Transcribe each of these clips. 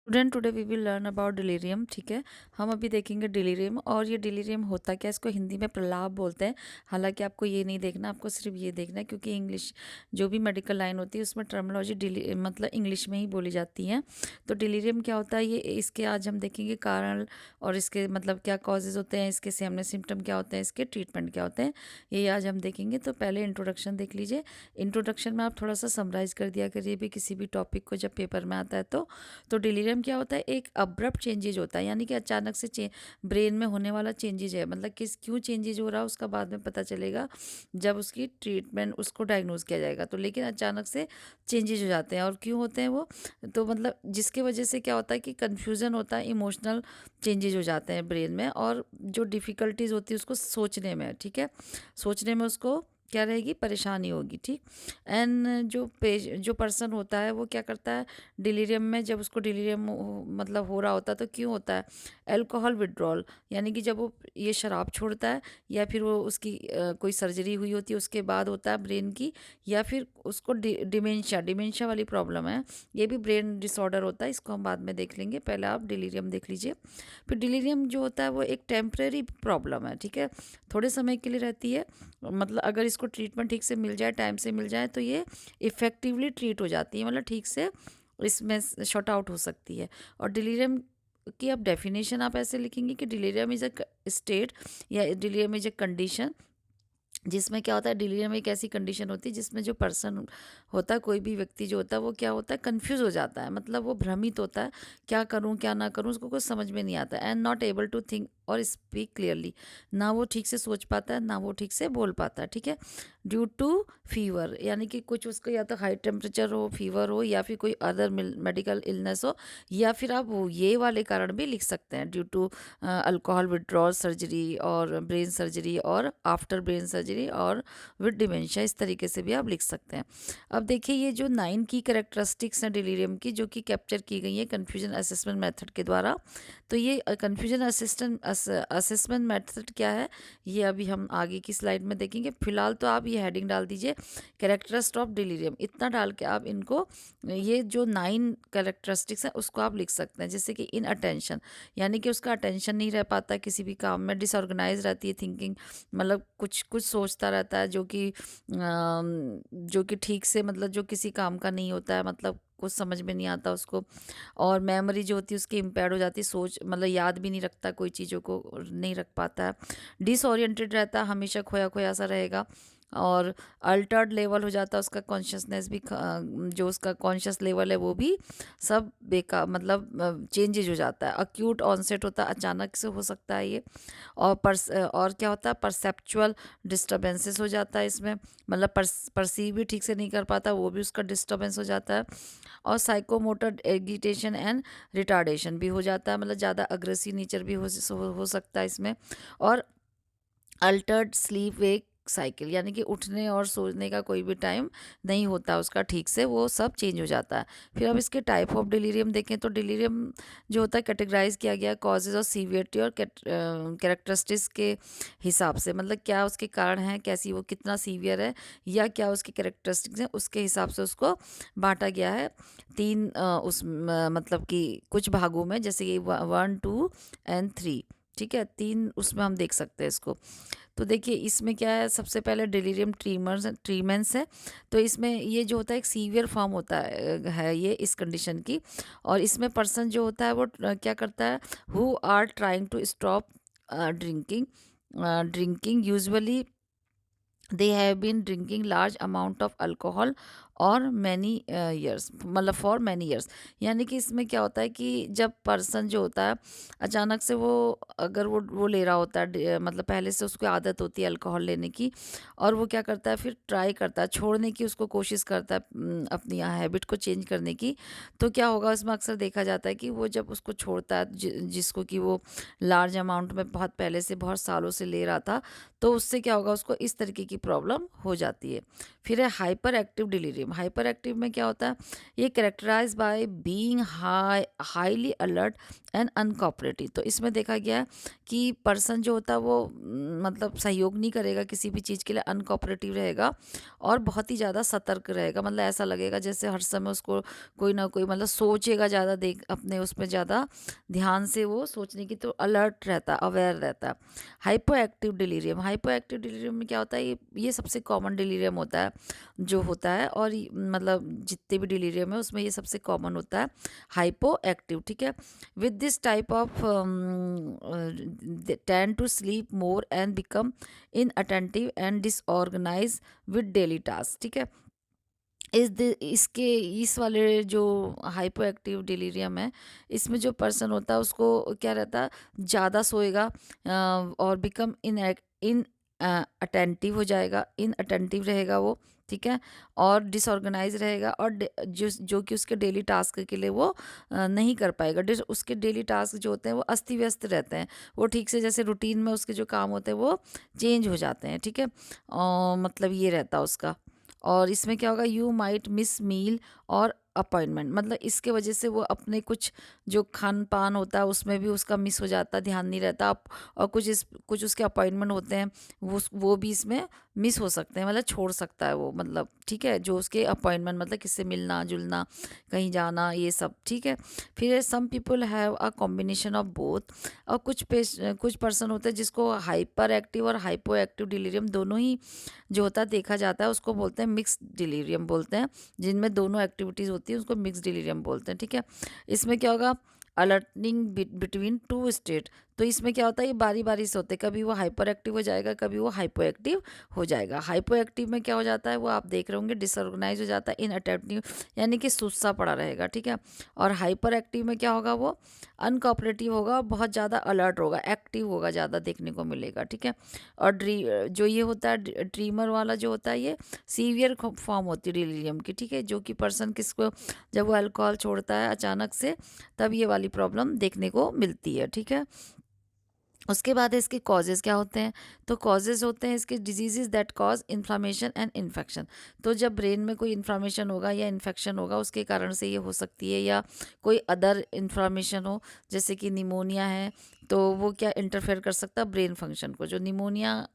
Student today we will learn about delirium. ठीक है, हम अभी देखेंगे डिलीरियम। और ये डिलीरियम होता क्या है, इसको हिंदी में प्रलाप बोलते हैं। हालांकि आपको ये नहीं देखना, आपको सिर्फ ये देखना है, क्योंकि इंग्लिश जो भी मेडिकल लाइन होती है उसमें टर्मिनोलॉजी मतलब इंग्लिश में ही बोली जाती है। तो डिलीरियम क्या होता है, ये इसके आज हम देखेंगे कारण और इसके मतलब क्या कॉजेज होते हैं, इसके सामने सिम्टम क्या होते हैं, इसके ट्रीटमेंट क्या होते हैं, ये आज हम देखेंगे। तो पहले इंट्रोडक्शन देख लीजिए। इंट्रोडक्शन में आप थोड़ा सा समराइज कर दिया करिए भी किसी भी टॉपिक को जब पेपर में आता है तो डिलीरियम क्या होता है, एक अब्रप्ट चेंजेज होता है, यानी कि अचानक से ब्रेन में होने वाला चेंजेज है। मतलब क्यों चेंजेज हो रहा है उसका बाद में पता चलेगा जब उसकी ट्रीटमेंट उसको डायग्नोज किया जाएगा। तो लेकिन अचानक से चेंजेज हो जाते हैं। और क्यों होते हैं वो, तो मतलब जिसकी वजह से क्या होता है कि कन्फ्यूज़न होता है, इमोशनल चेंजेज हो जाते हैं ब्रेन में, और जो डिफ़िकल्टीज होती है उसको सोचने में, ठीक है, सोचने में उसको क्या रहेगी, परेशानी होगी। ठीक। एंड जो पर्सन होता है वो क्या करता है डिलीरियम में, जब उसको डिलीरियम मतलब हो रहा होता है तो क्यों होता है, अल्कोहल विड्रॉल, यानी कि जब वो ये शराब छोड़ता है, या फिर वो उसकी कोई सर्जरी हुई होती है उसके बाद होता है ब्रेन की, या फिर उसको डिमेंशिया वाली प्रॉब्लम है, ये भी ब्रेन डिसऑर्डर होता है, इसको हम बाद में देख लेंगे। पहले आप डिलीरियम देख लीजिए। फिर डिलीरियम जो होता है वो एक टेम्परेरी प्रॉब्लम है, ठीक है, थोड़े समय के लिए रहती है। मतलब अगर इसको ट्रीटमेंट ठीक से मिल जाए, टाइम से मिल जाए, तो ये इफ़ेक्टिवली ट्रीट हो जाती है, मतलब ठीक से इसमें शॉर्ट आउट हो सकती है। और डिलीरियम की अब डेफिनेशन आप ऐसे लिखेंगे कि डिलीरियम इज़ अ स्टेट, या डिलीरियम इज़ अ कंडीशन, जिसमें क्या होता है, डिलीरियम एक ऐसी कंडीशन होती है जिसमें जो पर्सन होता है, कोई भी व्यक्ति जो होता है वो क्या होता है, कंफ्यूज हो जाता है, मतलब वो भ्रमित होता है, क्या करूं क्या ना करूं, उसको कुछ समझ में नहीं आता, and not able to think और स्पीक क्लियरली, ना वो ठीक से सोच पाता है, ना वो ठीक से बोल पाता है। ठीक है, ड्यू टू फीवर, यानी कि कुछ उसको या तो हाई टेम्परेचर हो, फीवर हो, या फिर कोई अदर मेडिकल इलनेस हो, या फिर आप वो ये वाले कारण भी लिख सकते हैं, due to alcohol withdrawal surgery और ब्रेन सर्जरी और आफ्टर ब्रेन सर्जरी और विद डिमेंशिया, इस तरीके से भी आप लिख सकते हैं। अब देखिए, ये जो 9 की कैरेक्टरिस्टिक्स हैं डिलीरियम की, जो कि कैप्चर की गई है कन्फ्यूजन असेसमेंट मेथड के द्वारा। तो ये कन्फ्यूजन असेसमेंट मेथड क्या है, ये अभी हम आगे की स्लाइड में देखेंगे। फिलहाल तो आप ये हेडिंग डाल दीजिए, कैरेक्टरिस्ट ऑफ डिलीरियम, इतना डाल के आप इनको, ये जो 9 कैरेक्टरिस्टिक्स हैं उसको आप लिख सकते हैं। जैसे कि इन अटेंशन, यानी कि उसका अटेंशन नहीं रह पाता किसी भी काम में, डिसऑर्गेनाइज रहती है थिंकिंग, मतलब कुछ कुछ सोचता रहता है जो कि ठीक से, मतलब जो किसी काम का नहीं होता है, मतलब कुछ समझ में नहीं आता उसको। और मेमोरी जो होती है उसकी इम्पेयर हो जाती है, सोच मतलब याद भी नहीं रखता, कोई चीज़ों को नहीं रख पाता है, डिसओरिएंटेड रहता है, हमेशा खोया खोया सा रहेगा। और अल्टर्ड लेवल हो जाता है उसका, कॉन्शियसनेस भी जो उसका कॉन्शियस लेवल है वो भी सब बेकार, मतलब चेंजेज हो जाता है। अक्यूट ऑनसेट होता है, अचानक से हो सकता है ये। और क्या होता है, परसेप्चुअल डिस्टर्बेंसेस हो जाता है इसमें, मतलब परसीव भी ठीक से नहीं कर पाता, वो भी उसका डिस्टर्बेंस हो जाता है। और साइकोमोटर एगिटेशन एंड रिटार्डेशन भी हो जाता है, मतलब ज़्यादा अग्रेसिव नेचर भी हो सकता है इसमें। और अल्टर्ड स्लीप वेक साइकिल, यानी कि उठने और सोने का कोई भी टाइम नहीं होता उसका ठीक से, वो सब चेंज हो जाता है। फिर अब इसके टाइप ऑफ डिलीरियम देखें तो डिलीरियम जो होता है कैटेगराइज किया गया कॉजेज और सीवियरिटी और कैरेक्टरिस्टिक्स के हिसाब से, मतलब क्या उसके कारण हैं, कैसी वो कितना सीवियर है, या क्या उसकी कैरेक्टरिस्टिक्स हैं, उसके हिसाब से उसको बांटा गया है तीन मतलब कि कुछ भागों में, जैसे कि 1, 2 एंड 3। ठीक है, 3 उसमें हम देख सकते हैं इसको। तो देखिए इसमें क्या है, सबसे पहले डिलीरियम ट्रीमेंस है। तो इसमें ये जो होता है एक सीवियर फॉर्म होता है ये इस कंडीशन की। और इसमें पर्सन जो होता है वो क्या करता है, who are trying to stop drinking drinking usually they have been drinking large amount of alcohol और मैनी ईयर्स, मतलब फॉर मैनी ईयर्स। यानी कि इसमें क्या होता है कि जब पर्सन जो होता है अचानक से वो, अगर वो ले रहा होता है मतलब पहले से उसको आदत होती है अल्कोहल लेने की, और वो क्या करता है फिर ट्राई करता है छोड़ने की, उसको कोशिश करता है अपनी हैबिट को चेंज करने की। तो क्या होगा, उसमें अक्सर देखा जाता है कि वो जब उसको छोड़ता है जिसको कि वो लार्ज अमाउंट में बहुत पहले से बहुत सालों से ले रहा था, तो उससे क्या होगा, उसको इस तरीके की प्रॉब्लम हो जाती है। फिर है hyperactive delirium. Delirium. Hyperactive में क्या होता है, ये characterise by being highly alert and uncooperative. तो इसमें देखा गया है कि पर्सन जो होता है वो मतलब सहयोग नहीं करेगा किसी भी चीज़ के लिए, अनकोऑपरेटिव रहेगा और बहुत ही ज़्यादा सतर्क रहेगा। मतलब ऐसा लगेगा जैसे हर समय उसको कोई ना कोई मतलब सोचेगा ज़्यादा, देख अपने उसमें ज़्यादा ध्यान से वो सोचने की, तो अलर्ट रहता है, अवेयर रहता है। Hypo active delirium, hypo active delirium में क्या होता है, ये सबसे कॉमन डिलीरियम होता है जो होता है, और मतलब जितने भी डिलीरियम है उसमें ये सबसे कॉमन होता है हाइपो एक्टिव। ठीक है, with this type of tend to sleep more and become inattentive and disorganise with daily task. ठीक है, इसके इस वाले जो हाइपो एक्टिव डिलीरियम है, इसमें जो पर्सन होता है उसको क्या रहता है, ज़्यादा सोएगा और बिकम इन अटेंटिव हो जाएगा, इन अटेंटिव रहेगा वो। ठीक है, और डिसऑर्गेनाइज रहेगा, और जो कि उसके डेली टास्क के लिए वो नहीं कर पाएगा। उसके डेली टास्क जो होते हैं वो अस्त व्यस्त रहते हैं, वो ठीक से जैसे रूटीन में उसके जो काम होते हैं वो चेंज हो जाते हैं। ठीक है, मतलब ये रहता है उसका। और इसमें क्या होगा, यू माइट मिस मील और अपॉइंटमेंट, मतलब इसके वजह से वो अपने कुछ जो खान पान होता है उसमें भी उसका मिस हो जाता है, ध्यान नहीं रहता। और कुछ उसके अपॉइंटमेंट होते हैं वो भी इसमें मिस हो सकते हैं, मतलब छोड़ सकता है वो, मतलब ठीक है, जो उसके अपॉइंटमेंट मतलब किससे मिलना जुलना, कहीं जाना, ये सब। ठीक है, फिर some people have a combination of both, और कुछ पर्सन होते हैं जिसको हाइपर एक्टिव और हाइपो एक्टिव डिलीरियम दोनों ही जो होता है देखा जाता है, उसको बोलते हैं मिक्स डिलीरियम बोलते हैं। जिनमें दोनों एक्टिविटीज़ होती है उसको मिक्स डिलीरियम बोलते हैं। ठीक है, इसमें क्या होगा, अलर्टनिंग बिटवीन टू स्टेट। तो इसमें क्या होता है, ये बारी बारी से होते हैं, कभी वो हाइपर एक्टिव हो जाएगा, कभी वो हाइपो एक्टिव हो जाएगा। हाइपो एक्टिव में क्या हो जाता है, वो आप देख रहे होंगे डिसऑर्गेनाइज हो जाता है, इनअटेंटिव यानी कि सुस्ता पड़ा रहेगा। ठीक है, और हाइपर एक्टिव में क्या होगा, वो अनकोऑपरेटिव होगा और बहुत ज़्यादा अलर्ट होगा, एक्टिव होगा, ज़्यादा देखने को मिलेगा। ठीक है, और जो ये होता है ड्रीमर वाला जो होता है, ये सीवियर फॉर्म होती है डिलीरियम की। ठीक है, जो कि पर्सन किसको, जब वो अल्कोहल छोड़ता है अचानक से, तब ये वाली प्रॉब्लम देखने को मिलती है। ठीक है, उसके बाद है इसके कॉजेज़ क्या होते हैं। तो कॉजेज़ होते हैं इसके disease that cause inflammation and infection. तो जब ब्रेन में कोई इन्फ्लामेशन होगा या इन्फेक्शन होगा उसके कारण से ये हो सकती है, या कोई अदर इन्फ्लामेशन हो जैसे कि निमोनिया है, तो वो क्या इंटरफेयर कर सकता है ब्रेन फंक्शन को। जो निमोनिया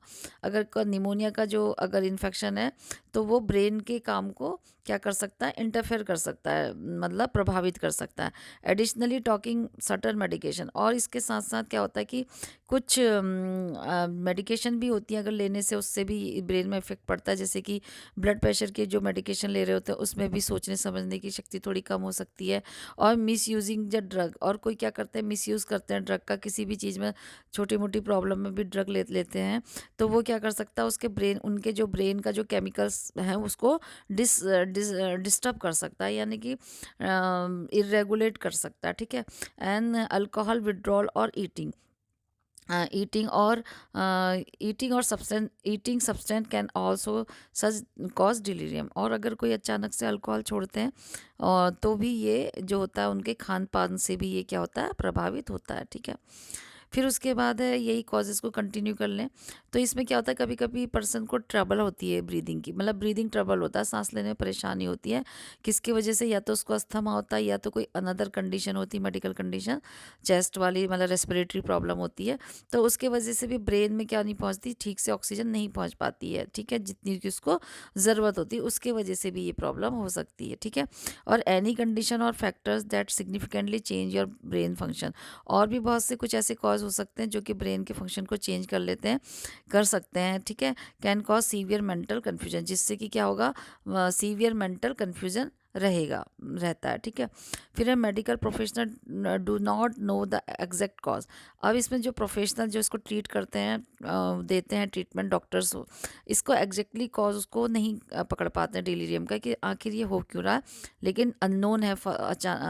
का जो अगर इन्फेक्शन है तो वो ब्रेन के काम को क्या कर सकता है, इंटरफेयर कर सकता है, मतलब प्रभावित कर सकता है। एडिशनली टॉकिंग सर्टन मेडिकेशन, और इसके साथ साथ क्या होता है कि कुछ मेडिकेशन भी होती है, अगर लेने से उससे भी ब्रेन में इफेक्ट पड़ता है। जैसे कि ब्लड प्रेशर के जो मेडिकेशन ले रहे होते हैं उसमें भी सोचने समझने की शक्ति थोड़ी कम हो सकती है। और मिस यूजिंग द ड्रग, और कोई क्या करते हैं, मिस यूज़ करते हैं ड्रग का, किसी भी चीज़ में छोटी मोटी प्रॉब्लम में भी ड्रग लेते हैं, तो वो क्या कर सकता है, उसके उनके जो ब्रेन का जो केमिकल्स हैं उसको डिस्टर्ब कर सकता है, यानी कि इरेगुलेट कर सकता है। ठीक है, एंड अल्कोहल विड्रॉल और eating substance can also such cause delirium. और अगर कोई अचानक से अल्कोहल छोड़ते हैं तो भी ये जो होता है उनके खान पान से भी ये क्या होता है, प्रभावित होता है। ठीक है, फिर उसके बाद है यही कॉजेज़ को कंटिन्यू कर लें। तो इसमें क्या होता है, कभी कभी पर्सन को ट्रबल होती है ब्रीदिंग की, मतलब ब्रीदिंग ट्रबल होता है, सांस लेने में परेशानी होती है। किसकी वजह से, या तो उसको अस्थमा होता है या तो कोई अनदर कंडीशन होती है, मेडिकल कंडीशन, चेस्ट वाली मतलब रेस्पिरेटरी प्रॉब्लम होती है। तो उसके वजह से भी ब्रेन में क्या नहीं पहुंचती, ठीक से ऑक्सीजन नहीं पहुंच पाती है। ठीक है, जितनी की उसको ज़रूरत होती है, उसके वजह से भी ये प्रॉब्लम हो सकती है। ठीक है, और एनी कंडीशन और factors that significantly change your brain function, और भी बहुत से कुछ ऐसे कॉज हो सकते हैं जो कि ब्रेन के फंक्शन को चेंज कर सकते हैं। ठीक है, can cause severe mental confusion, जिससे कि क्या होगा, सीवियर मेंटल कन्फ्यूजन रहता है। ठीक है, फिर है medical professional do not know the exact cause. अब इसमें जो प्रोफेशनल जो इसको ट्रीट करते हैं, देते हैं ट्रीटमेंट, डॉक्टर्स इसको एग्जैक्टली कॉज उसको नहीं पकड़ पाते हैं डिलीरियम का, कि आखिर ये हो क्यों रहा है। लेकिन अननोन है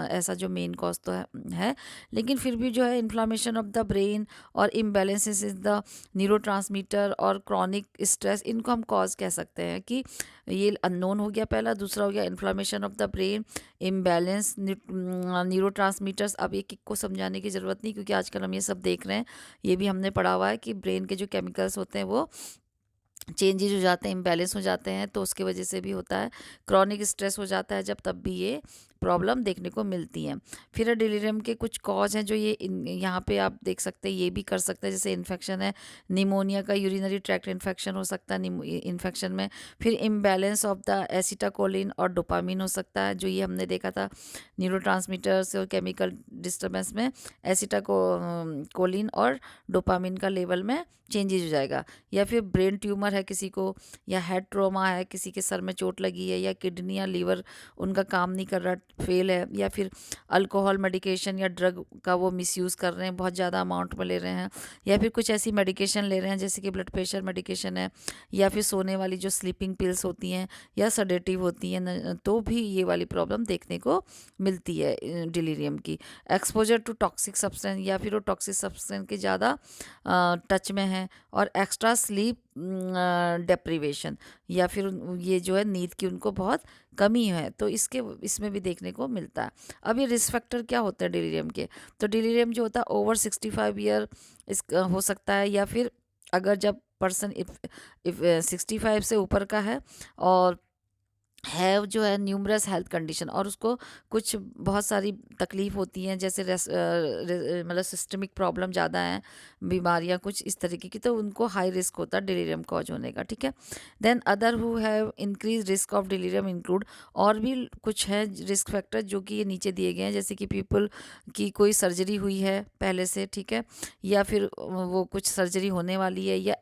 ऐसा जो मेन कॉज तो है, लेकिन फिर भी जो है इन्फ्लामेशन ऑफ द ब्रेन और इम्बैलेंसेस इज द न्यूरोट्रांसमीटर और क्रॉनिक स्ट्रेस, इनको हम कॉज कह सकते हैं। कि ये अननोन हो गया पहला, दूसरा हो गया inflammation of the brain, imbalance neurotransmitters. अब एक एक को समझाने की ज़रूरत नहीं, क्योंकि आजकल हम ये सब देख रहे हैं, ये भी हमने पढ़ा हुआ है कि ब्रेन के जो केमिकल्स होते हैं वो चेंजेज हो जाते हैं, इम्बैलेंस हो जाते हैं, तो उसकी वजह से भी होता है। क्रॉनिक स्ट्रेस हो जाता है जब, तब भी ये प्रॉब्लम देखने को मिलती है। फिर डिलीरियम के कुछ कॉज हैं जो ये यहाँ पे आप देख सकते हैं, ये भी कर सकते हैं, जैसे इन्फेक्शन है, निमोनिया का यूरिनरी ट्रैक्ट इन्फेक्शन हो सकता है इन्फेक्शन में। फिर इम्बैलेंस ऑफ द एसिटाकोलिन और डोपामिन हो सकता है, जो ये हमने देखा था न्यूरोट्रांसमीटर्स और केमिकल डिस्टर्बेंस में एसिटाकोलिन और डोपामिन का लेवल में चेंजेज हो जाएगा। या फिर ब्रेन ट्यूमर है किसी को, या हेड ट्रॉमा है, किसी के सर में चोट लगी है, या किडनी या लीवर उनका काम नहीं कर रहा, फेल है, या फिर अल्कोहल मेडिकेशन या ड्रग का वो मिसयूज़ कर रहे हैं, बहुत ज़्यादा अमाउंट में ले रहे हैं, या फिर कुछ ऐसी मेडिकेशन ले रहे हैं जैसे कि ब्लड प्रेशर मेडिकेशन है, या फिर सोने वाली जो स्लीपिंग पिल्स होती हैं या सडेटिव होती हैं, तो भी ये वाली प्रॉब्लम देखने को मिलती है डिलीरियम की। एक्सपोजर टू टॉक्सिक सब्सटेंस, या फिर वो टॉक्सिक सब्सटेंस के ज़्यादा टच में है, और एक्स्ट्रा स्लीप डेप्रीवेशन, या फिर ये जो है नींद की उनको बहुत कमी है, तो इसमें भी देखने को मिलता है। अब ये रिस्क फैक्टर क्या होते हैं डिलीरियम के? तो डिलीरियम जो होता है ओवर 65 ईयर इस हो सकता है, या फिर अगर जब पर्सन इफ 65 से ऊपर का है, और है जो है न्यूमरस हेल्थ कंडीशन, और उसको कुछ बहुत सारी तकलीफ होती हैं, जैसे मतलब सिस्टमिक प्रॉब्लम ज़्यादा हैं, बीमारियां कुछ इस तरीके की, तो उनको हाई रिस्क होता है डिलीरियम कॉज होने का, ठीक है। Then other who have increase risk of delirium include, और भी कुछ है रिस्क फैक्टर जो कि ये नीचे दिए गए हैं, जैसे कि पीपल की कोई सर्जरी हुई है पहले से, ठीक है, या फिर वो कुछ सर्जरी होने वाली है या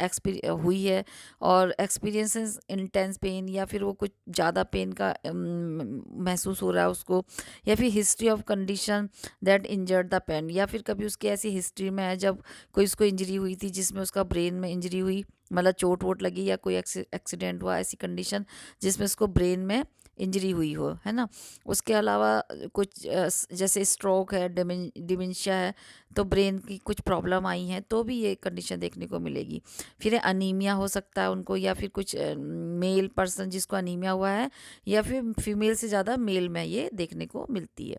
हुई है, और एक्सपीरियंसेस इंटेंस पेन, या फिर वो कुछ ज़्यादा पेन का महसूस हो रहा है उसको, या फिर history of condition that injured the pain, या फिर कभी उसकी ऐसी हिस्ट्री में है जब कोई उसको इंजरी हुई थी जिसमें उसका ब्रेन में इंजरी हुई, मतलब चोट वोट लगी, या कोई एक्सीडेंट हुआ, ऐसी कंडीशन जिसमें उसको ब्रेन में इंजरी हुई हो, है ना। उसके अलावा कुछ जैसे स्ट्रोक है, डिमेंशिया है, तो ब्रेन की कुछ प्रॉब्लम आई हैं, तो भी ये कंडीशन देखने को मिलेगी। फिर अनीमिया हो सकता है उनको, या फिर कुछ मेल पर्सन जिसको अनीमिया हुआ है, या फिर फीमेल से ज़्यादा मेल में ये देखने को मिलती है।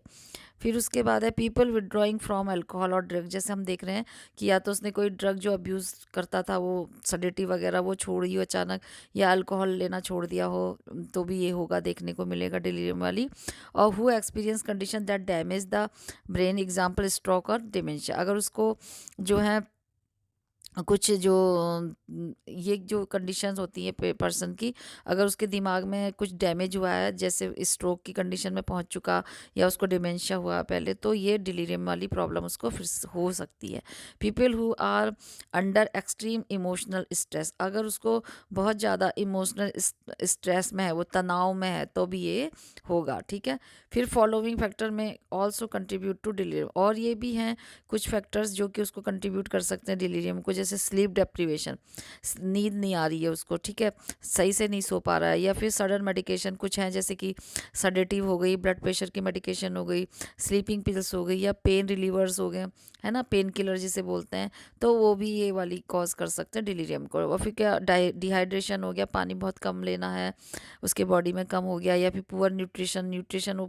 फिर उसके बाद है पीपल विड्रॉइंग फ्रॉम अल्कोहल और ड्रग, जैसे हम देख रहे हैं कि या तो उसने कोई ड्रग जो अब्यूज़ करता था, वो सडेटिव वगैरह, वो छोड़ दी हो अचानक, या अल्कोहल लेना छोड़ दिया हो, तो भी ये होगा, देखने को मिलेगा डिलीरियम वाली। और who experience condition that damage the brain, example stroke और डिमेंशिया, अगर उसको जो है कुछ जो ये जो कंडीशंस होती है पर्सन की, अगर उसके दिमाग में कुछ डैमेज हुआ है, जैसे स्ट्रोक की कंडीशन में पहुंच चुका, या उसको डिमेंशिया हुआ पहले, तो ये डिलीरियम वाली प्रॉब्लम उसको फिर हो सकती है। People who are under extreme emotional stress, अगर उसको बहुत ज़्यादा इमोशनल स्ट्रेस में है, वो तनाव में है, तो भी ये होगा, ठीक है। फिर फॉलोइंग फैक्टर में ऑल्सो कंट्रीब्यूट टू डिलीरियम, और ये भी हैं कुछ फैक्टर्स जो कि उसको कंट्रीब्यूट कर सकते हैं डिलीरियम को, जैसे स्लीप डेप्रीवेशन, नींद नहीं आ रही है उसको, ठीक है, सही से नहीं सो पा रहा है, या फिर सडन मेडिकेशन कुछ हैं, जैसे कि सडेटिव हो गई, ब्लड प्रेशर की मेडिकेशन हो गई, स्लीपिंग पिल्स हो गई, या पेन रिलीवर्स हो गए, है ना, पेन किलर जिसे बोलते हैं, तो वो भी ये वाली कॉज कर सकते हैं डिलीरियम को। और फिर क्या, डिहाइड्रेशन हो गया, पानी बहुत कम लेना है, उसके बॉडी में कम हो गया, या फिर पुअर न्यूट्रिशन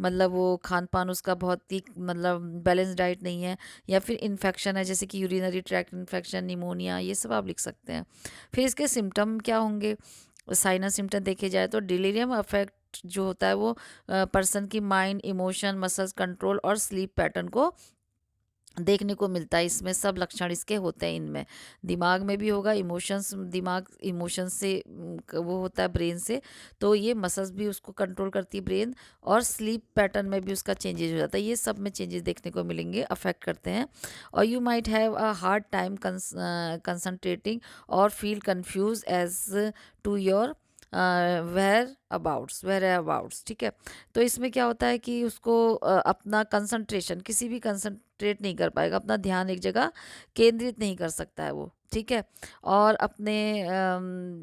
मतलब वो खान पान उसका बहुत ही मतलब बैलेंस डाइट नहीं है, या फिर इन्फेक्शन है, जैसे कि यूरिनरी ट्रैक्ट इन्फेक्शन, निमोनिया, ये सब आप लिख सकते हैं। फिर इसके सिम्टम क्या होंगे, साइनस सिम्टम देखे जाए तो डिलीरियम अफेक्ट जो होता है वो पर्सन की माइंड, इमोशन, मसल्स कंट्रोल और स्लीप पैटर्न को देखने को मिलता है। इसमें सब लक्षण इसके होते हैं, इनमें दिमाग में भी होगा, इमोशंस, दिमाग इमोशंस से वो होता है ब्रेन से, तो ये मसल्स भी उसको कंट्रोल करती है ब्रेन, और स्लीप पैटर्न में भी उसका चेंजेस हो जाता है, ये सब में चेंजेस देखने को मिलेंगे, अफेक्ट करते हैं। और you might have a hard time concentrating or feel confused as to your whereabouts, ठीक है। तो इसमें क्या होता है कि उसको अपना कंसंट्रेशन, किसी भी कंसंट्रेट नहीं कर पाएगा, अपना ध्यान एक जगह केंद्रित नहीं कर सकता है वो, ठीक है। और अपने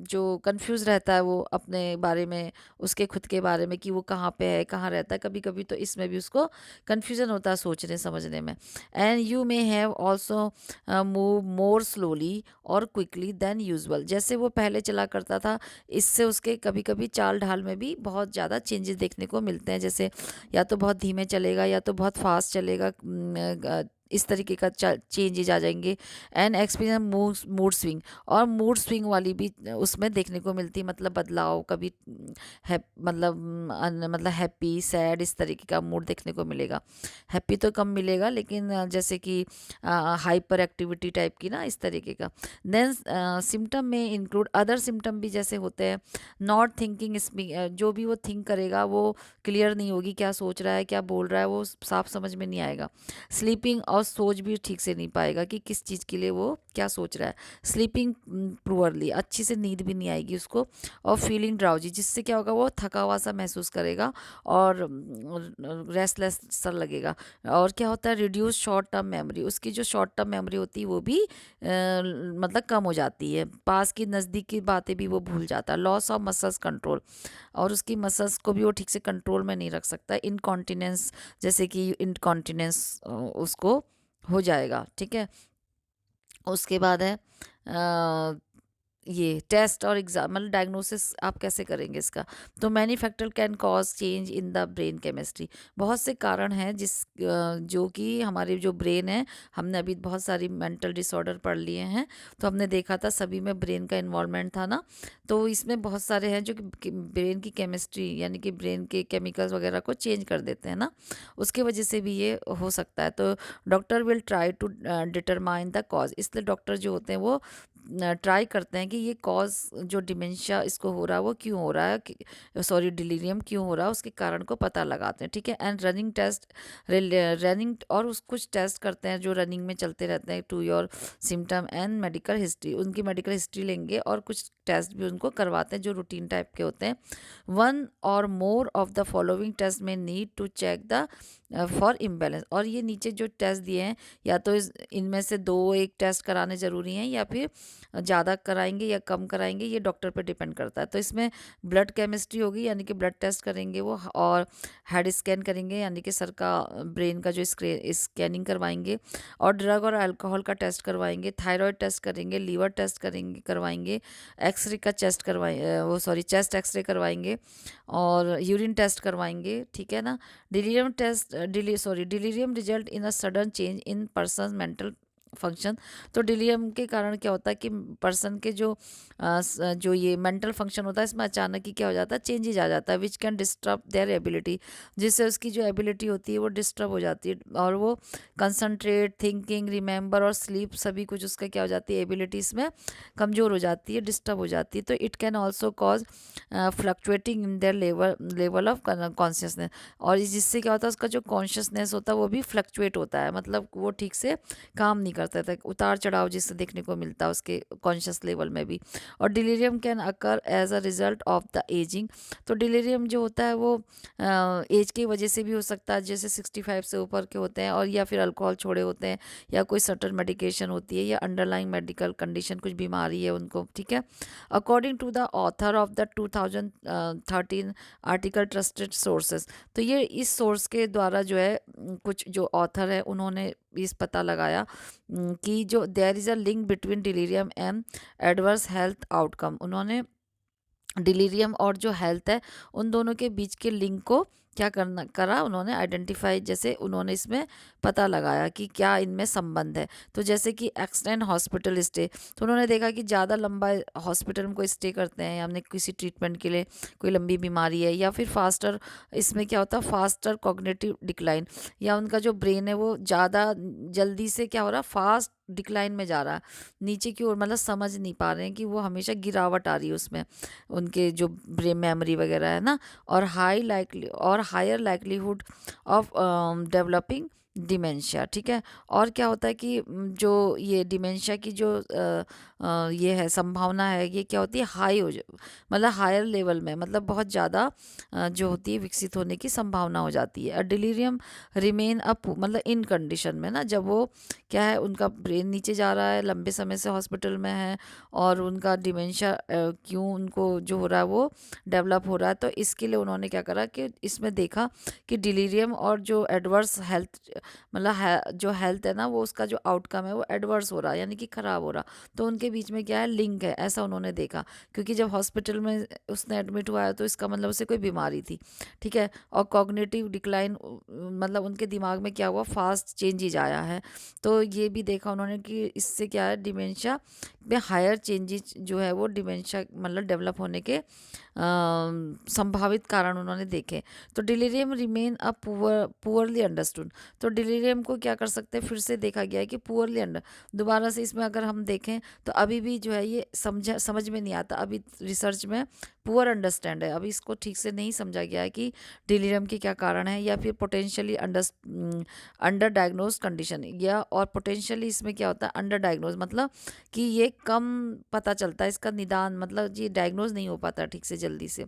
जो कंफ्यूज रहता है वो अपने बारे में, उसके खुद के बारे में, कि वो कहाँ पे है, कहाँ रहता है, कभी कभी तो इसमें भी उसको कन्फ्यूज़न होता है सोचने समझने में। And you may have also move more slowly और क्विकली देन यूजुअल, जैसे वो पहले चला करता था, इससे उसके कभी कभी चाल ढाल में भी बहुत ज़्यादा चेंजेस देखने को मिलते हैं, जैसे या तो बहुत धीमे चलेगा, या तो बहुत फास्ट चलेगा, इस तरीके का चेंजेज आ जाएंगे। एंड एक्सपीरियंस मूड स्विंग, और मूड स्विंग वाली भी उसमें देखने को मिलती है, मतलब बदलाव, कभी मतलब हैप्पी सैड इस तरीके का मूड देखने को मिलेगा। हैप्पी तो कम मिलेगा, लेकिन जैसे कि हाइपर एक्टिविटी टाइप की ना, इस तरीके का। देन सिम्टम में इंक्लूड अदर सिम्टम भी जैसे होते हैं, नॉट थिंकिंग जो भी वो थिंक करेगा वो क्लियर नहीं होगी, क्या सोच रहा है क्या बोल रहा है वो साफ समझ में नहीं आएगा। स्लीपिंग, और सोच भी ठीक से नहीं पाएगा कि किस चीज़ के लिए वो क्या सोच रहा है। स्लीपिंग पुअरली, अच्छी से नींद भी नहीं आएगी उसको। और फीलिंग ड्राउजी, जिससे क्या होगा, वो थका हुआ सा महसूस करेगा और रेस्टलेस सा लगेगा। और क्या होता है, रिड्यूस शॉर्ट टर्म मेमोरी, उसकी जो शॉर्ट टर्म मेमोरी होती है वो भी मतलब कम हो जाती है, पास की नज़दीक की बातें भी वो भूल जाता है। लॉस ऑफ मसल्स कंट्रोल, और उसकी मसल्स को भी वो ठीक से कंट्रोल में नहीं रख सकता। इनकॉन्टिनेंस, जैसे कि इनकॉन्टिनेंस उसको हो जाएगा, ठीक है। उसके बाद है ये टेस्ट और एग्जाम, मतलब डायग्नोसिस आप कैसे करेंगे इसका। तो many factor can cause change in the brain chemistry, बहुत से कारण हैं जो कि हमारे जो ब्रेन है, हमने अभी बहुत सारी मेंटल डिसऑर्डर पढ़ लिए हैं, तो हमने देखा था सभी में ब्रेन का इन्वॉल्वमेंट था ना। तो इसमें बहुत सारे हैं जो कि ब्रेन की केमिस्ट्री, यानी कि ब्रेन के केमिकल्स वगैरह को चेंज कर देते हैं ना, उसके वजह से भी ये हो सकता है। तो doctor will try to determine the cause, इसलिए डॉक्टर जो होते हैं वो ट्राई करते हैं कि ये कॉज जो डिमेंशिया इसको हो रहा है वो क्यों हो रहा है, सॉरी डिलीरियम क्यों हो रहा है, उसके कारण को पता लगाते हैं, ठीक है। एंड रनिंग टेस्ट, रनिंग और उस कुछ टेस्ट करते हैं जो रनिंग में चलते रहते हैं, to your symptom and medical history, उनकी मेडिकल हिस्ट्री लेंगे और कुछ टेस्ट भी उनको करवाते हैं जो रूटीन टाइप के होते हैं। One or more of the following test may need to check the for imbalance, और ये नीचे जो टेस्ट दिए हैं, या तो इनमें से दो एक टेस्ट कराने ज़रूरी हैं, या फिर ज़्यादा कराएंगे या कम कराएंगे, ये डॉक्टर पर डिपेंड करता है। तो इसमें ब्लड केमिस्ट्री होगी, यानी कि ब्लड टेस्ट करेंगे वो, और हेड स्कैन करेंगे, यानी कि सर का ब्रेन का जो स्कैनिंग करवाएंगे, और ड्रग और अल्कोहल का टेस्ट करवाएंगे, थायराइड टेस्ट करेंगे, लीवर टेस्ट करवाएंगे, एक्सरे का चेस्ट एक्सरे करवाएंगे, और यूरिन टेस्ट करवाएंगे, ठीक है ना। Delirium result in a sudden change in person mental function, तो डिलीरियम के कारण क्या होता है कि पर्सन के जो ये मेंटल फंक्शन होता है, इसमें अचानक ही क्या हो जाता है, चेंजेज आ जाता है, which can disturb their ability, जिससे उसकी जो एबिलिटी होती है वो डिस्टर्ब हो जाती है, और वो कंसंट्रेट, थिंकिंग, रिमेंबर और स्लीप, सभी कुछ उसका क्या हो जाती है, एबिलिटी इसमें कमज़ोर हो जाती है, डिस्टर्ब हो जाती है। तो it can also cause fluctuating in their level of consciousness, और जिससे क्या होता है, उसका जो कॉन्शियसनेस होता है वो भी फ्लक्चुएट होता है, मतलब वो ठीक से काम नहीं करता था, उतार चढ़ाव जिससे देखने को मिलता है उसके कॉन्शियस लेवल में भी। और delirium can occur as a result of the aging, तो डिलीरियम जो होता है वो एज की वजह से भी हो सकता है, जैसे 65 से ऊपर के होते हैं, और या फिर अल्कोहल छोड़े होते हैं, या कोई सर्टन मेडिकेशन होती है, या अंडरलाइंग मेडिकल कंडीशन, कुछ बीमारी है उनको, ठीक है। According to the author of the 2013 article trusted sources, तो ये इस सोर्स के द्वारा जो है कुछ जो ऑथर है उन्होंने इस पता लगाया कि जो there is a link between delirium and adverse health outcome, उन्होंने डिलीरियम और जो हेल्थ है उन दोनों के बीच के लिंक को क्या करा उन्होंने आइडेंटिफाई, जैसे उन्होंने इसमें पता लगाया कि क्या इनमें संबंध है। तो जैसे कि एक्सटेंड हॉस्पिटल स्टे, तो उन्होंने देखा कि ज़्यादा लंबा हॉस्पिटल में कोई स्टे करते हैं, हमने किसी ट्रीटमेंट के लिए, कोई लंबी बीमारी है, या फिर फास्टर, इसमें क्या होता है फास्टर कॉग्निटिव डिक्लाइन, या उनका जो ब्रेन है वो ज़्यादा जल्दी से क्या हो रहा है, फास्ट डिक्लाइन में जा रहा है नीचे की ओर, मतलब समझ नहीं पा रहे हैं कि वो हमेशा गिरावट आ रही है उसमें, उनके जो ब्रेन मेमोरी वगैरह है ना, और higher likelihood of developing dementia, ठीक है। और क्या होता है कि जो ये डिमेंशिया की जो ये है संभावना है, ये क्या होती है, मतलब हायर लेवल में, मतलब बहुत ज़्यादा जो होती है विकसित होने की संभावना हो जाती है। डिलीरियम रिमेन अप, मतलब इन कंडीशन में ना, जब वो क्या है, उनका ब्रेन नीचे जा रहा है, लंबे समय से हॉस्पिटल में है, और उनका डिमेंशिया क्यों उनको जो हो रहा है वो डेवलप हो रहा है, तो इसके लिए उन्होंने क्या करा कि इसमें देखा कि डिलीरियम और जो एडवर्स हेल्थ मतलब जो हेल्थ है ना वो उसका जो आउटकम है वो एडवर्स हो रहा है, यानी कि ख़राब हो रहा। तो उनके बीच में क्या है, लिंक है, ऐसा उन्होंने देखा। क्योंकि जब हॉस्पिटल में उसने एडमिट हुआ है तो इसका मतलब उसे कोई बीमारी थी, ठीक है। और कॉग्निटिव डिक्लाइन, मतलब उनके दिमाग में क्या हुआ, फास्ट चेंजेज आया है। तो ये भी देखा उन्होंने कि इससे क्या है, डिमेंशिया में हायर चेंजेस जो है वो डिमेंशिया मतलब डेवलप होने के संभावित कारण उन्होंने देखे। तो delirium remain a poorly understood. तो डिलीरियम को क्या कर सकते हैं, फिर से देखा गया है कि पुअरली अंडर, दोबारा से इसमें अगर हम देखें तो अभी भी जो है ये समझ में नहीं आता, अभी रिसर्च में पुअर अंडरस्टैंड है, अभी इसको ठीक से नहीं समझा गया है कि डिलीरियम के क्या कारण है, या फिर पोटेंशियली अंडर डायग्नोज कंडीशन, या और पोटेंशियली इसमें क्या होता है, अंडर डायग्नोज मतलब कि ये कम पता चलता है, इसका निदान मतलब ये डायग्नोज नहीं हो पाता ठीक से जल्दी से।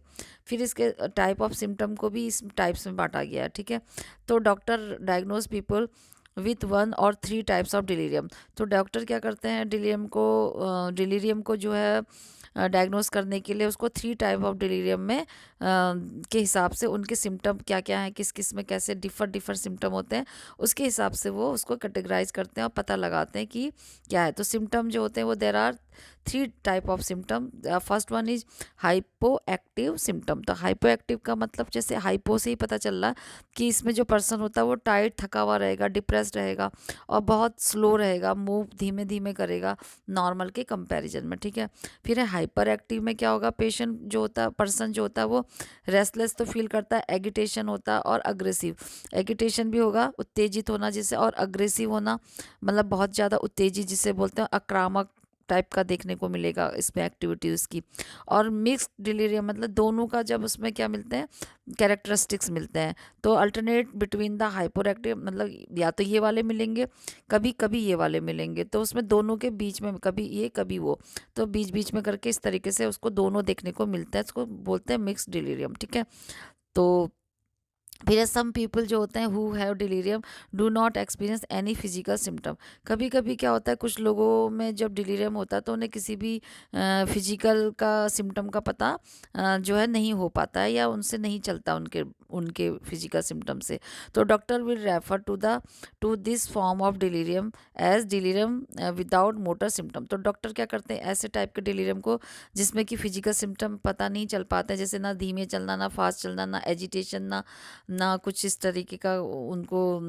फिर इसके टाइप ऑफ सिम्टम को भी इस टाइप्स में बांटा गया है, ठीक है। तो डॉक्टर डायग्नोज पीपल विथ 1 और 3 टाइप्स ऑफ डिलीरियम। तो डॉक्टर क्या करते हैं, डिलीरियम को जो है डायग्नोस करने के लिए उसको 3 टाइप ऑफ डिलीरियम में के हिसाब से उनके सिम्टम क्या क्या हैं, किस किस में कैसे डिफर सिम्टम होते हैं, उसके हिसाब से वो उसको कैटेगराइज करते हैं और पता लगाते हैं कि क्या है। तो सिम्टम जो होते हैं वो there are 3 type of symptom. First one is hypo active symptom. तो हाइपो एक्टिव का मतलब जैसे हाइपो से ही पता चल रहा है कि इसमें जो पर्सन होता है वो टायर्ड, थका हुआ रहेगा, डिप्रेस्ड रहेगा और बहुत स्लो रहेगा, मूव धीमे धीमे करेगा नॉर्मल के कंपैरिजन में, ठीक है। फिर है हाइपर एक्टिव में क्या होगा, पेशेंट जो होता है, पर्सन जो होता है वो रेस्टलेस तो फील करता है, एगिटेशन होता है और अग्रेसिव, एगिटेशन भी होगा, उत्तेजित होना जिसे, और अग्रेसिव होना मतलब बहुत ज़्यादा उत्तेजित जिसे बोलते हैं, आक्रामक टाइप का देखने को मिलेगा इसमें एक्टिविटी उसकी। और मिक्स्ड डिलीरियम मतलब दोनों का जब उसमें क्या मिलते हैं, कैरेक्टरिस्टिक्स मिलते हैं। तो alternate between the hyper active मतलब या तो ये वाले मिलेंगे, कभी कभी ये वाले मिलेंगे, तो उसमें दोनों के बीच में कभी ये कभी वो, तो बीच बीच में करके इस तरीके से उसको दोनों देखने को मिलता है, इसको बोलते हैं मिक्स्ड डिलीरियम, ठीक है। तो फिर सम पीपल जो होते हैं who have delirium do not experience any physical symptom. कभी कभी क्या होता है, कुछ लोगों में जब डिलीरियम होता है तो उन्हें किसी भी फिजिकल का सिम्टम का पता जो है नहीं हो पाता है, या उनसे नहीं चलता उनके उनके फिजिकल सिम्टम से। तो doctor will refer to this form of delirium as delirium without motor symptom. तो डॉक्टर क्या करते हैं, ऐसे टाइप के डिलीरियम को जिसमें कि फिजिकल सिम्टम पता नहीं चल पाते हैं, जैसे ना धीमे चलना, ना फास्ट चलना, ना एजिटेशन, ना कुछ इस तरीके का उनको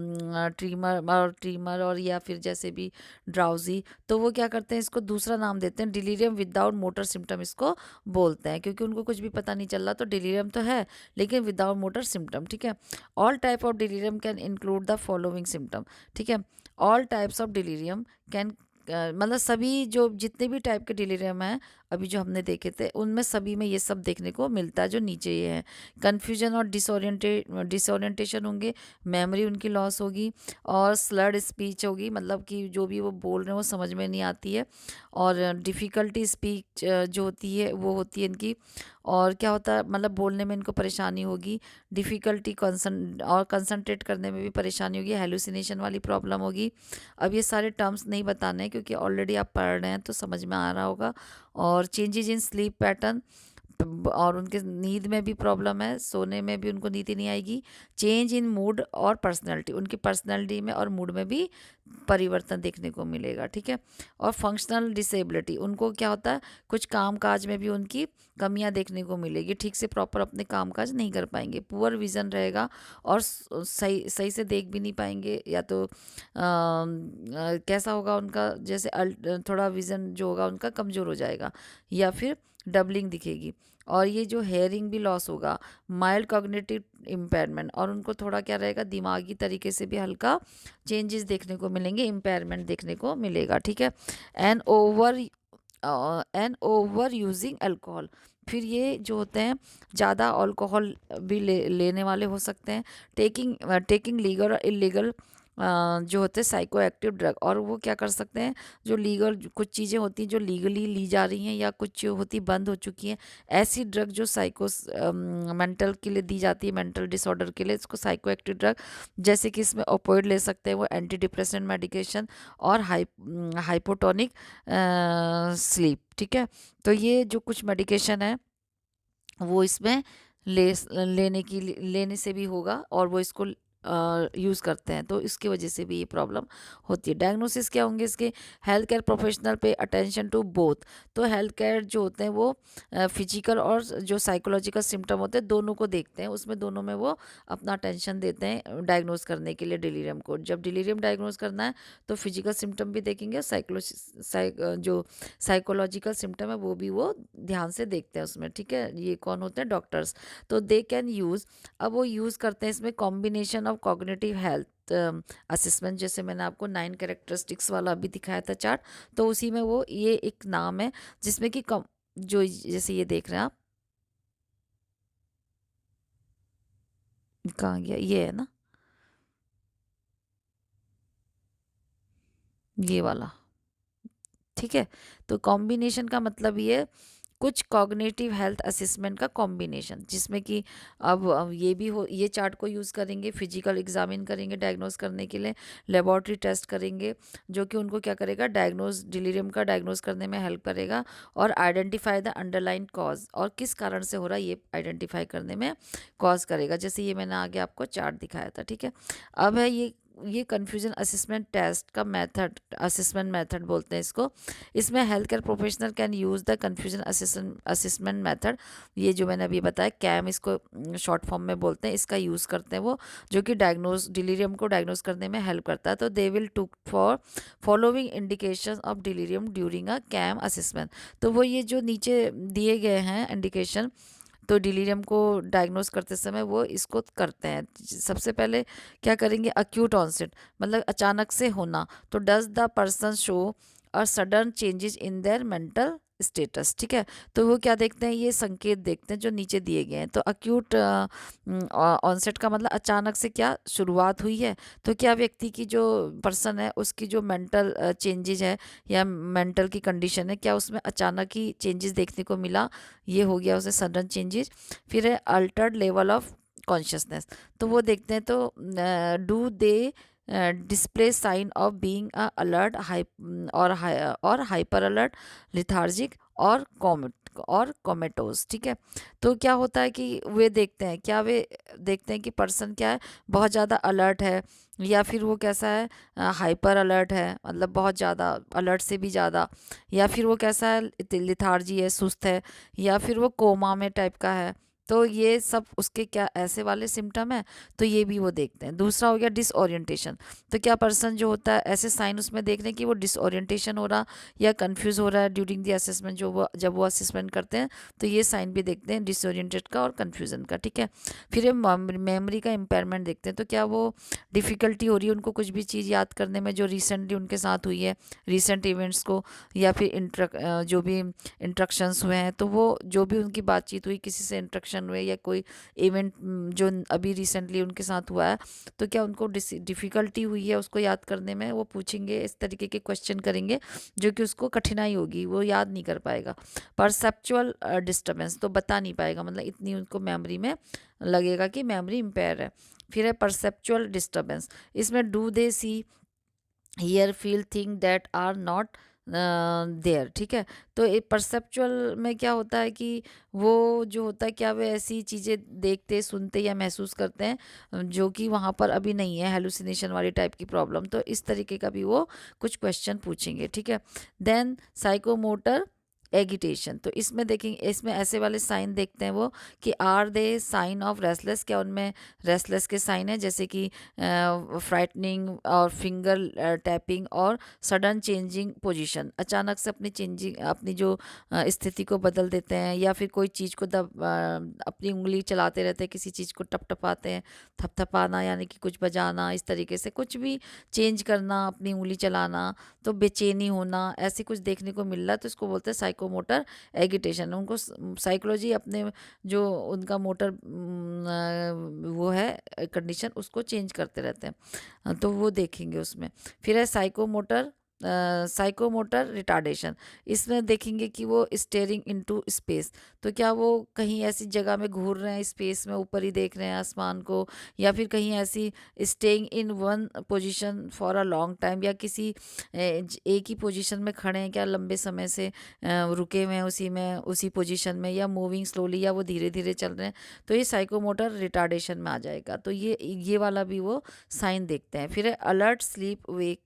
ट्रीमर और या फिर जैसे भी ड्राउजी, तो वो क्या करते हैं, इसको दूसरा नाम देते हैं, डिलीरियम विदाउट मोटर सिम्टम इसको बोलते हैं, क्योंकि उनको कुछ भी पता नहीं चल रहा, तो डिलीरियम तो है लेकिन विदाउट मोटर सिम्टम, ठीक है। All type of delirium can include the following symptom, ठीक है। All types of delirium can मतलब सभी जो जितने भी टाइप के डिलीरियम हैं अभी जो हमने देखे थे उनमें सभी में ये सब देखने को मिलता है जो नीचे ये है। कन्फ्यूजन और डिसोरिएंटेशन होंगे, मेमोरी उनकी लॉस होगी, और स्लर्ड स्पीच होगी, मतलब कि जो भी वो बोल रहे हैं वो समझ में नहीं आती है, और डिफ़िकल्टी स्पीच जो होती है वो होती है इनकी, और क्या होता है मतलब बोलने में इनको परेशानी होगी, डिफ़िकल्टी कंसंट्रेट करने में भी परेशानी होगी, हेलुसिनेशन वाली प्रॉब्लम होगी। अब ये सारे टर्म्स नहीं बताने क्योंकि ऑलरेडी आप पढ़ रहे हैं तो समझ में आ रहा होगा। और चेंजेस इन स्लीप पैटर्न, और उनके नींद में भी प्रॉब्लम है, सोने में भी उनको नींद ही नहीं आएगी। चेंज इन मूड और पर्सनैलिटी, उनकी पर्सनैलिटी में और मूड में भी परिवर्तन देखने को मिलेगा, ठीक है। और फंक्शनल डिसेबिलिटी, उनको क्या होता है, कुछ काम काज में भी उनकी कमियां देखने को मिलेगी, ठीक से प्रॉपर अपने काम काज नहीं कर पाएंगे, पुअर विजन रहेगा और सही सही से देख भी नहीं पाएंगे, या तो कैसा होगा उनका, जैसे थोड़ा विजन जो होगा उनका कमज़ोर हो जाएगा, या फिर डबलिंग दिखेगी। और ये जो हेयरिंग भी लॉस होगा, माइल्ड कॉग्निटिव इम्पेयरमेंट, और उनको थोड़ा क्या रहेगा, दिमागी तरीके से भी हल्का चेंजेस देखने को मिलेंगे, इम्पेयरमेंट देखने को मिलेगा, ठीक है। एंड ओवर यूजिंग अल्कोहल, फिर ये जो होते हैं ज़्यादा अल्कोहल भी लेने वाले हो सकते हैं। टेकिंग लीगल और इलीगल जो होते हैं साइको एक्टिव ड्रग, और वो क्या कर सकते हैं, जो लीगल कुछ चीज़ें होती हैं जो लीगली ली जा रही हैं या कुछ होती बंद हो चुकी हैं, ऐसी ड्रग जो मेंटल के लिए दी जाती है, मेंटल डिसऑर्डर के लिए, इसको साइको एक्टिव ड्रग, जैसे कि इसमें ओपोइड ले सकते हैं वो, एंटी डिप्रेसेंट मेडिकेशन, और हाइपोटोनिक स्लीप, ठीक है। तो ये जो कुछ मेडिकेशन है वो इसमें लेने से भी होगा, और वो इसको यूज़ करते हैं, तो इसकी वजह से भी ये प्रॉब्लम होती है। डायग्नोसिस क्या होंगे इसके? Health care professional pay attention to both. तो हेल्थ केयर जो होते हैं वो फिजिकल और जो साइकोलॉजिकल सिम्टम होते हैं दोनों को देखते हैं, उसमें दोनों में वो अपना अटेंशन देते हैं डायग्नोज करने के लिए डिलीरियम को। जब डिलीरियम डायग्नोज करना है तो फिजिकल सिम्टम भी देखेंगे और जो साइकोलॉजिकल सिम्टम है वो भी वो ध्यान से देखते हैं उसमें, ठीक है। ये कौन होते हैं? डॉक्टर्स। तो दे कैन यूज़, अब वो यूज़ करते हैं इसमें combination of cognitive health assessment, जैसे मैंने आपको 9 कैरेक्टरिस्टिक्स वाला अभी दिखाया था चार्ट, तो उसी में वो ये एक नाम है जिसमें कि जो जैसे ये देख रहे हैं आप, कहाँ गया? ये है ना, ये वाला, ठीक है। तो कॉम्बिनेशन का मतलब ये कुछ कॉग्निटिव हेल्थ असेसमेंट का कॉम्बिनेशन, जिसमें कि अब ये भी हो, ये चार्ट को यूज़ करेंगे, फिजिकल एग्जामिन करेंगे डायग्नोज करने के लिए, लेबोरेटरी टेस्ट करेंगे जो कि उनको क्या करेगा, डायग्नोज डिलीरियम का डायग्नोज करने में हेल्प करेगा, और आइडेंटिफाई द अंडरलाइन कॉज, और किस कारण से हो रहा है ये आइडेंटिफाई करने में कॉज करेगा। जैसे ये मैंने आगे आपको चार्ट दिखाया था, ठीक है। अब है ये कन्फ्यूजन असेसमेंट टेस्ट का मेथड, असेसमेंट मेथड बोलते हैं इसको। इसमें health care professional can use the confusion assessment method, ये जो मैंने अभी बताया कैम इसको शॉर्ट फॉर्म में बोलते हैं, इसका यूज़ करते हैं वो, जो कि डायग्नोज डिलीरियम को डायग्नोज करने में हेल्प करता है। तो they will took for following indication of delirium during a CAM assessment. तो वो ये जो नीचे दिए गए हैं इंडिकेशन, तो डिलीरियम को डायग्नोस करते समय वो इसको करते हैं। सबसे पहले क्या करेंगे, अक्यूट ऑनसेट, मतलब अचानक से होना। तो डज द पर्सन शो और sudden changes in their mental status, ठीक है। तो वो क्या देखते हैं, ये संकेत देखते हैं जो नीचे दिए गए हैं। तो अक्यूट ऑनसेट का मतलब अचानक से क्या शुरुआत हुई है, तो क्या व्यक्ति की जो पर्सन है उसकी जो मेंटल चेंजेज है या मेंटल की कंडीशन है, क्या उसमें अचानक ही चेंजेस देखने को मिला, ये हो गया उसे सडन चेंजेस। फिर है अल्टर्ड लेवल ऑफ कॉन्शियसनेस, तो वो देखते हैं तो do they display sign of being alert और हाइपर अलर्ट, लिथार्जिक और कोमेटोज, ठीक है। तो क्या होता है कि वे देखते हैं, क्या वे देखते हैं कि पर्सन क्या है, बहुत ज़्यादा अलर्ट है, या फिर वो कैसा है, हाइपर अलर्ट है, मतलब बहुत ज़्यादा अलर्ट से भी ज़्यादा, या फिर वो कैसा है, लिथार्जी है, सुस्त है, या फिर वो कोमा में टाइप का है। तो ये सब उसके क्या ऐसे वाले सिम्टम है, तो ये भी वो देखते हैं। दूसरा हो गया डिसओरिएंटेशन, तो क्या पर्सन जो होता है ऐसे साइन उसमें देख रहे हैं कि वो डिसओरिएंटेशन हो रहा या कंफ्यूज हो रहा है ड्यूरिंग द असेसमेंट, जो वो जब वो असेसमेंट करते हैं, तो ये साइन भी देखते हैं डिसओरिएंटेड का और कन्फ्यूजन का, ठीक है। फिर ये मेमोरी का इम्पेयरमेंट देखते हैं, तो क्या वो डिफ़िकल्टी हो रही है उनको कुछ भी चीज़ याद करने में जो रिसेंटली उनके साथ हुई है, रिसेंट इवेंट्स को, या फिर जो भी इंट्रक्शंस हुए हैं, तो वो जो भी उनकी बातचीत हुई, किसी से इंट्रक्शन हुए या कोई इवेंट जो अभी रिसेंटली उनके साथ हुआ है, तो क्या उनको डिफ़िकल्टी हुई है उसको याद करने में, वो पूछेंगे, इस तरीके के क्वेश्चन करेंगे जो कि उसको कठिनाई होगी, वो याद नहीं कर पाएगा। परसेप्चुअल डिस्टर्बेंस, तो बता नहीं पाएगा, मतलब इतनी उनको मेमोरी में लगेगा कि मेमोरी इम्पेयर है। फिर है परसेप्चुअल डिस्टर्बेंस, इसमें do they see hear feel thing that are not there, ठीक है। तो ये परसेप्चुअल में क्या होता है कि वो जो होता है, क्या वे ऐसी चीज़ें देखते, सुनते या महसूस करते हैं जो कि वहाँ पर अभी नहीं है, हेलुसिनेशन वाली टाइप की प्रॉब्लम, तो इस तरीके का भी वो कुछ क्वेश्चन पूछेंगे, ठीक है। देन साइकोमोटर एगिटेशन, तो इसमें देखेंगे, इसमें ऐसे वाले साइन देखते हैं वो कि are they sign of restless, क्या उनमें रेस्टलेस के साइन है, जैसे कि फ्राइटनिंग और फिंगर टैपिंग और सडन चेंजिंग पोजीशन, अचानक से अपनी जो स्थिति को बदल देते हैं, या फिर कोई चीज़ को अपनी उंगली चलाते रहते हैं, किसी चीज़ को टपटपाते हैं, थपथपाना यानी कि कुछ बजाना, इस तरीके से कुछ भी चेंज करना, अपनी उंगली चलाना, तो बेचैनी होना, ऐसे कुछ देखने को मिल रहा है, तो इसको बोलते हैं साइकोमोटर एगिटेशन। उनको साइकोलॉजी अपने जो उनका मोटर वो है कंडीशन, उसको चेंज करते रहते हैं, तो वो देखेंगे उसमें। फिर है साइकोमोटर साइकोमोटर रिटार्डेशन, इसमें देखेंगे कि वो स्टेयरिंग इनटू स्पेस, तो क्या वो कहीं ऐसी जगह में घूर रहे हैं, स्पेस में ऊपर ही देख रहे हैं आसमान को, या फिर कहीं ऐसी staying in one position for a long time, या किसी एक ही पोजीशन में खड़े हैं क्या लंबे समय से, रुके हुए हैं उसी पोजीशन में, या मूविंग स्लोली, या वो धीरे धीरे चल रहे हैं, तो ये साइकोमोटर रिटार्डेशन में आ जाएगा। तो ये वाला भी वो साइन देखते हैं। फिर है अलर्ट स्लीप वेक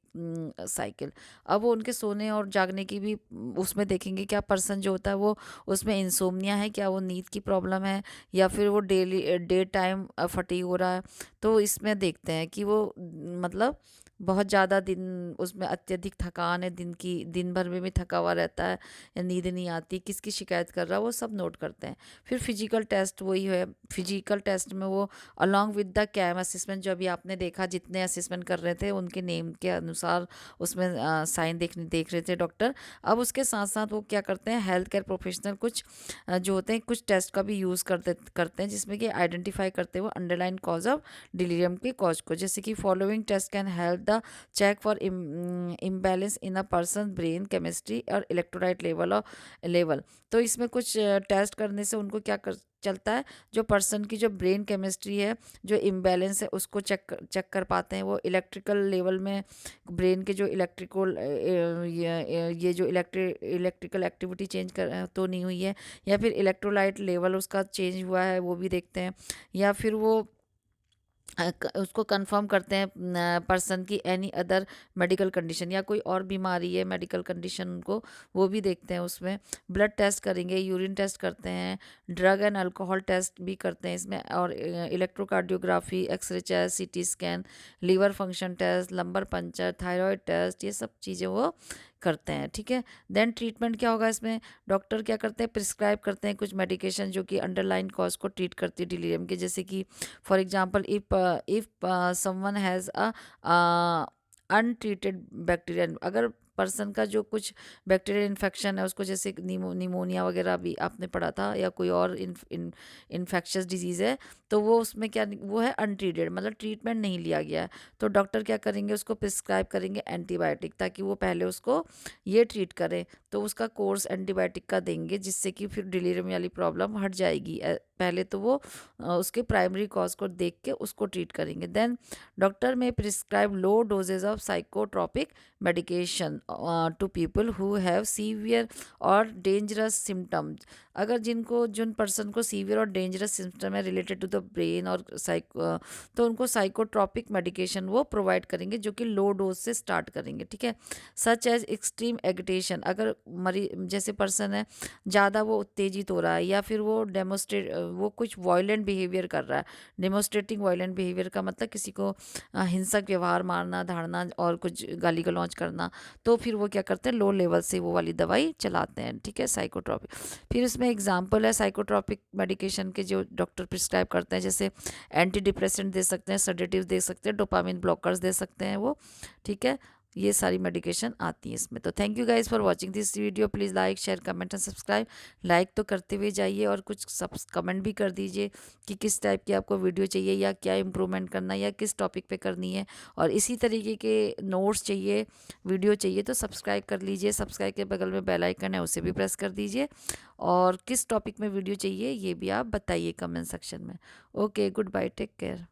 साइकिल। अब वो उनके सोने और जागने की भी उसमें देखेंगे क्या पर्सन जो होता है वो उसमें इंसोम्निया है, क्या वो नींद की प्रॉब्लम है, या फिर वो डे टाइम फटीग हो रहा है। तो इसमें देखते हैं कि वो मतलब बहुत ज़्यादा दिन उसमें अत्यधिक थकान है, दिन भर में भी थका हुआ रहता है, या नींद नहीं आती, किसकी शिकायत कर रहा है, वो सब नोट करते हैं। फिर फिजिकल टेस्ट वही है, फिजिकल टेस्ट में वो along with the CAM assessment, जो अभी आपने देखा जितने असेसमेंट कर रहे थे उनके नेम के अनुसार उसमें साइन देख रहे थे डॉक्टर। अब उसके साथ साथ वो क्या करते हैं, हेल्थ केयर प्रोफेशनल कुछ जो होते हैं कुछ टेस्ट का भी यूज़ करते हैं, जिसमें कि आइडेंटिफाई करते हैं वो अंडरलाइन कॉज ऑफ डिलीरियम के कॉज को। जैसे कि following test can help the check for imbalance in a person brain chemistry और इलेक्ट्रोलाइट लेवल। तो इसमें कुछ टेस्ट करने से उनको क्या चलता है, जो पर्सन की जो ब्रेन केमिस्ट्री है, जो इम्बैलेंस है, उसको चेक कर पाते हैं। वो इलेक्ट्रिकल लेवल में ब्रेन के जो इलेक्ट्रिकल ये जो इलेक्ट्रिकल एक्टिविटी चेंज कर तो नहीं हुई है, या फिर इलेक्ट्रोलाइट लेवल उसका चेंज हुआ है, वो भी देखते हैं। या फिर वो उसको कंफर्म करते हैं पर्सन की एनी अदर मेडिकल कंडीशन, या कोई और बीमारी है मेडिकल कंडीशन उनको, वो भी देखते हैं उसमें। ब्लड टेस्ट करेंगे, यूरिन टेस्ट करते हैं, ड्रग एंड अल्कोहल टेस्ट भी करते हैं इसमें, और electrocardiography, X-ray chest, CT scan, liver function test, lumbar puncture, thyroid test, ये सब चीज़ें वो करते हैं। ठीक है, देन ट्रीटमेंट क्या होगा इसमें, डॉक्टर क्या करते हैं, प्रिस्क्राइब करते हैं कुछ मेडिकेशन जो कि अंडरलाइन कॉज को ट्रीट करती है डिलीरियम के। जैसे कि for example if someone has a untreated bacteria, अगर पर्सन का जो कुछ बैक्टीरियल इन्फेक्शन है उसको, जैसे निमोनिया वगैरह भी आपने पढ़ा था, या कोई और इन्फेक्शियस डिजीज़ है, तो वो उसमें क्या वो है अनट्रीटेड, मतलब ट्रीटमेंट नहीं लिया गया है, तो डॉक्टर क्या करेंगे, उसको प्रिस्क्राइब करेंगे एंटीबायोटिक, ताकि वो पहले उसको ये ट्रीट करें। तो उसका कोर्स एंटीबायोटिक का देंगे, जिससे कि फिर डिलीरियम वाली प्रॉब्लम हट जाएगी। पहले तो वो उसके प्राइमरी कॉज को देख के उसको ट्रीट करेंगे। Then doctor may prescribe low doses of psychotropic medication to people who have severe और डेंजरस सिम्टम्स। अगर जिन पर्सन को सीवियर और डेंजरस सिम्टम है रिलेटेड टू द ब्रेन और तो उनको साइकोट्रोपिक मेडिकेशन वो प्रोवाइड करेंगे, जो कि लो डोज से स्टार्ट करेंगे। ठीक है, सच एज एक्सट्रीम एगिटेशन, अगर जैसे पर्सन है ज़्यादा वो उत्तेजित हो रहा है, या फिर वो कुछ वायलेंट बिहेवियर कर रहा है। डेमोस्ट्रेटिंग वायलेंट बिहेवियर का मतलब किसी को हिंसक व्यवहार, मारना धाड़ना और कुछ गाली गलौज करना, तो फिर वो क्या करते हैं, लो लेवल से वो वाली दवाई चलाते हैं। ठीक है, साइकोट्रोपिक। फिर इसमें एग्जांपल है साइकोट्रोपिक मेडिकेशन के जो डॉक्टर प्रिस्क्राइब करते हैं, जैसे एंटी डिप्रेसेंट दे सकते हैं, सेडेटिव दे सकते हैं, डोपामिन ब्लॉकर्स दे सकते हैं वो। ठीक है, ये सारी मेडिकेशन आती है इसमें। तो thank you guys for watching this video. Please like share comment and subscribe. Like तो करते हुए जाइए, और कुछ कमेंट भी कर दीजिए कि किस टाइप की आपको वीडियो चाहिए, या क्या इम्प्रूवमेंट करना है, या किस टॉपिक पे करनी है। और इसी तरीके के नोट्स चाहिए, वीडियो चाहिए, तो सब्सक्राइब कर लीजिए। सब्सक्राइब के बगल में बेल आइकन है, उसे भी प्रेस कर दीजिए। और किस टॉपिक में वीडियो चाहिए ये भी आप बताइए कमेंट सेक्शन में। Okay, goodbye, take care.